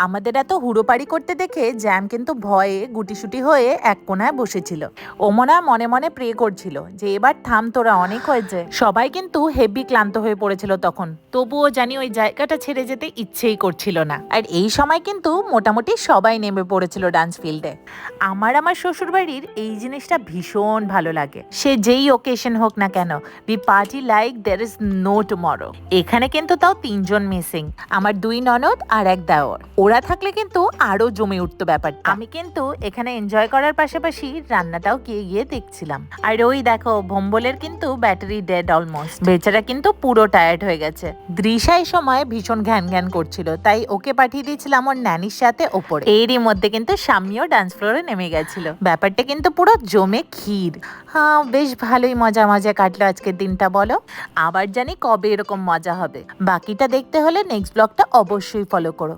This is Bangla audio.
আমাদের এত হুড়োপাড়ি করতে দেখে জ্যাম কিন্তু ভয়ে গুটিসুটি হয়ে এক কোনায় বসেছিল। ওমনা মনে মনে প্রে করছিল যে এবার থাম তোরা, অনেক হয়েছে। সবাই কিন্তু হেভি ক্লান্ত হয়ে পড়েছিল তখন, তবুও জানি ওই জায়গাটা ছেড়ে যেতে ইচ্ছেই করছিল না। আর এই সময় কিন্তু মোটামুটি সবাই নেমে পড়েছিল ডান্স ফিল্ডে। আমার শ্বশুর বাড়ির এই জিনিসটা ভীষণ ভালো লাগে, সে যেই ওকেশন হোক না কেন। We party like there is no tomorrow. এখানে কিন্তু তাও 3 জন মিসিং, আমার 2 ননদ আর এক দেওর। ওরা থাকলে কিন্তু আরো জমে উঠতো ব্যাপারটা। আমি কিন্তু এখানে এনজয় করার পাশাপাশি রান্নাটাও গিয়ে গিয়ে দেখছিলাম। আর ওই দেখো ভম্বলের কিন্তু ব্যাটারি ডেড অলমোস্ট, বেচারা কিন্তু পুরো টায়ার্ড হয়ে গেছে। দৃশা এই সময় ভীষণ ঘ্যান ঘ্যান করছিল, তাই ওকে পাঠিয়ে দিয়েছিলাম ওর ন্যানির সাথে ওপরে। এরই মধ্যে কিন্তু শাম্মীও ডান্স ফ্লোরে নেমে গেছিল। ব্যাপারটা কিন্তু পুরো জমে ক্ষীর। হ্যাঁ, বেশ ভালোই মজা মজা কাটলো আজকের দিনটা বলো। আবার জানি কবে এরকম মজা হবে। বাকিটা দেখতে হলে নেক্সট ব্লগটা অবশ্যই ফলো করো।